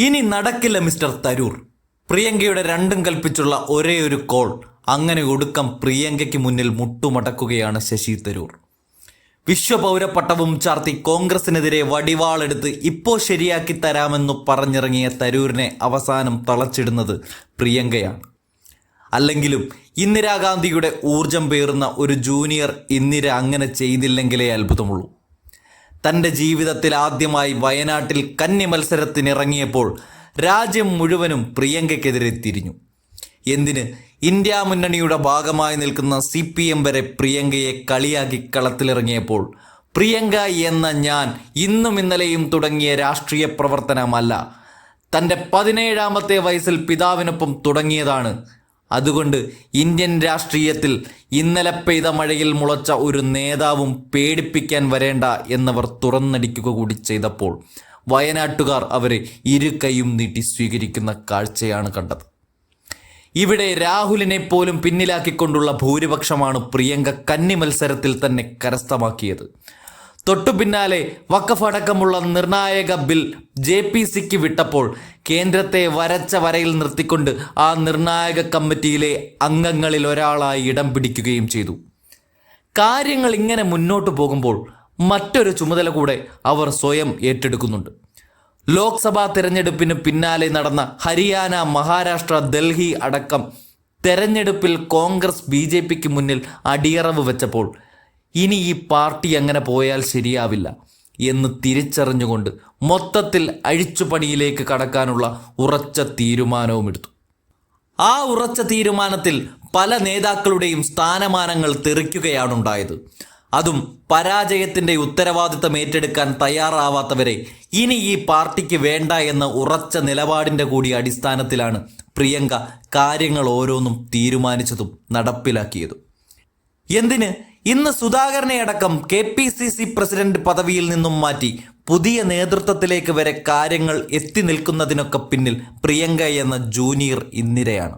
ഇനി നടക്കില്ല മിസ്റ്റർ തരൂർ. പ്രിയങ്കയുടെ രണ്ടും കൽപ്പിച്ചുള്ള ഒരേ ഒരു കോൾ. അങ്ങനെ ഒടുക്കം പ്രിയങ്കയ്ക്ക് മുന്നിൽ മുട്ടുമടക്കുകയാണ് ശശി തരൂർ. വിശ്വപൗരപ്പട്ടവും ചാർത്തി കോൺഗ്രസിനെതിരെ വടിവാളെടുത്ത് ഇപ്പോൾ ശരിയാക്കി തരാമെന്നു പറഞ്ഞിറങ്ങിയ തരൂരിനെ അവസാനം തളച്ചിടുന്നത് പ്രിയങ്കയാണ്. അല്ലെങ്കിലും ഇന്ദിരാഗാന്ധിയുടെ ഊർജം പേറുന്ന ഒരു ജൂനിയർ ഇന്ദിര അങ്ങനെ ചെയ്തില്ലെങ്കിലേ അത്ഭുതമുള്ളൂ. തൻ്റെ ജീവിതത്തിൽ ആദ്യമായി വയനാട്ടിൽ കന്നി മത്സരത്തിനിറങ്ങിയപ്പോൾ രാജ്യം മുഴുവനും പ്രിയങ്കയ്ക്കെതിരെ തിരിഞ്ഞു. എന്തിന്, ഇന്ത്യ മുന്നണിയുടെ ഭാഗമായി നിൽക്കുന്ന CPM വരെ പ്രിയങ്കയെ കളിയാക്കി കളത്തിലിറങ്ങിയപ്പോൾ പ്രിയങ്ക എന്ന ഞാൻ ഇന്നും ഇന്നലെയും തുടങ്ങിയ രാഷ്ട്രീയ പ്രവർത്തനമല്ല, തൻ്റെ 17ാമത്തെ വയസ്സിൽ പിതാവിനൊപ്പം തുടങ്ങിയതാണ്. അതുകൊണ്ട് ഇന്ത്യൻ രാഷ്ട്രീയത്തിൽ ഇന്നലെ പെയ്ത മഴയിൽ മുളച്ച ഒരു നേതാവും പേടിപ്പിക്കാൻ വരേണ്ട എന്നവർ തുറന്നടിക്കുക കൂടി ചെയ്തപ്പോൾ വയനാട്ടുകാർ അവരെ ഇരു കൈയും നീട്ടി സ്വീകരിക്കുന്ന കാഴ്ചയാണ് കണ്ടത്. ഇവിടെ രാഹുലിനെ പോലും പിന്നിലാക്കിക്കൊണ്ടുള്ള ഭൂരിപക്ഷമാണ് പ്രിയങ്ക കന്നി മത്സരത്തിൽ തന്നെ കരസ്ഥമാക്കിയത്. തൊട്ടു പിന്നാലെ വഖഫ് അടക്കമുള്ള നിർണായക ബിൽ JPCക്ക് വിട്ടപ്പോൾ കേന്ദ്രത്തെ വരച്ച വരയിൽ നിർത്തിക്കൊണ്ട് ആ നിർണായക കമ്മിറ്റിയിലെ അംഗങ്ങളിൽ ഒരാളായി ഇടം പിടിക്കുകയും ചെയ്തു. കാര്യങ്ങൾ ഇങ്ങനെ മുന്നോട്ട് പോകുമ്പോൾ മറ്റൊരു ചുമതല കൂടെ അവർ സ്വയം ഏറ്റെടുക്കുന്നുണ്ട്. ലോക്സഭാ തെരഞ്ഞെടുപ്പിന് പിന്നാലെ നടന്ന ഹരിയാന, മഹാരാഷ്ട്ര, ഡൽഹി അടക്കം തെരഞ്ഞെടുപ്പിൽ കോൺഗ്രസ് BJPക്ക് മുന്നിൽ അടിയറവ് വെച്ചപ്പോൾ ഇനി ഈ പാർട്ടി അങ്ങനെ പോയാൽ ശരിയാവില്ല എന്ന് തിരിച്ചറിഞ്ഞുകൊണ്ട് മൊത്തത്തിൽ അഴിച്ചുപണിയിലേക്ക് കടക്കാനുള്ള ഉറച്ച തീരുമാനവുമെടുത്തു. ആ ഉറച്ച തീരുമാനത്തിൽ പല നേതാക്കളുടെയും സ്ഥാനമാനങ്ങൾ തെറിക്കുകയാണുണ്ടായത്. അതും പരാജയത്തിൻ്റെ ഉത്തരവാദിത്തം ഏറ്റെടുക്കാൻ തയ്യാറാവാത്തവരെ ഇനി ഈ പാർട്ടിക്ക് വേണ്ട എന്ന ഉറച്ച നിലപാടിൻ്റെ കൂടി അടിസ്ഥാനത്തിലാണ് പ്രിയങ്ക കാര്യങ്ങൾ ഓരോന്നും തീരുമാനിച്ചതും നടപ്പിലാക്കിയതും. എന്തിന്, ഇന്ന് സുധാകരനെ അടക്കം KPCC പ്രസിഡന്റ് പദവിയിൽ നിന്നും മാറ്റി പുതിയ നേതൃത്വത്തിലേക്ക് വരെ കാര്യങ്ങൾ എത്തി നിൽക്കുന്നതിനൊക്കെ പിന്നിൽ പ്രിയങ്ക എന്ന ജൂനിയർ ഇന്ദിരയാണ്.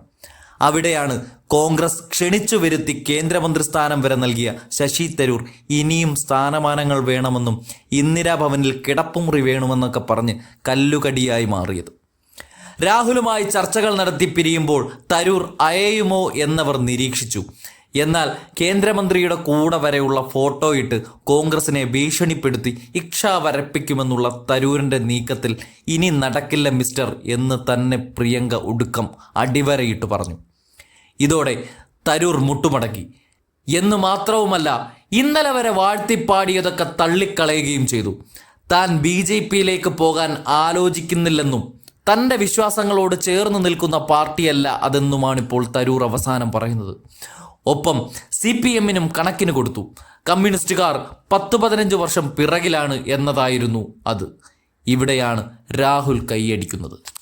അവിടെയാണ് കോൺഗ്രസ് ക്ഷണിച്ചു വരുത്തി കേന്ദ്രമന്ത്രി സ്ഥാനം വരെ നൽകിയ ശശി തരൂർ ഇനിയും സ്ഥാനമാനങ്ങൾ വേണമെന്നും ഇന്ദിരാ ഭവനിൽ കിടപ്പുമുറി വേണമെന്നൊക്കെ പറഞ്ഞ് കല്ലുകടിയായി മാറിയത്. രാഹുലുമായി ചർച്ചകൾ നടത്തി പിരിയുമ്പോൾ തരൂർ അയയുമോ എന്നവർ നിരീക്ഷിച്ചു. എന്നാൽ കേന്ദ്രമന്ത്രിയുടെ കൂടെ വരെയുള്ള ഫോട്ടോ ഇട്ട് കോൺഗ്രസിനെ ഭീഷണിപ്പെടുത്തി ഇച്ഛ വരപ്പിക്കുമെന്നുള്ള തരൂരിൻ്റെ നീക്കത്തിൽ ഇനി നടക്കില്ല മിസ്റ്റർ എന്ന് തന്നെ പ്രിയങ്ക ഒടുക്കം അടിവരയിട്ട് പറഞ്ഞു. ഇതോടെ തരൂർ മുട്ടുമടക്കി എന്ന് മാത്രവുമല്ല, ഇന്നലെ വരെ വാഴ്ത്തിപ്പാടിയതൊക്കെ തള്ളിക്കളയുകയും ചെയ്തു. താൻ BJPയിലേക്ക് പോകാൻ ആലോചിക്കുന്നില്ലെന്നും തൻ്റെ വിശ്വാസങ്ങളോട് ചേർന്ന് നിൽക്കുന്ന പാർട്ടിയല്ല അതെന്നുമാണിപ്പോൾ തരൂർ അവസാനം പറയുന്നത്. ഒപ്പം CPMനും കണക്കിന് കൊടുത്തു. കമ്മ്യൂണിസ്റ്റുകാർ 10-15 വർഷം പിറകിലാണ് എന്നതായിരുന്നു അത്. ഇവിടെയാണ് രാഹുൽ കൈയടിക്കുന്നത്.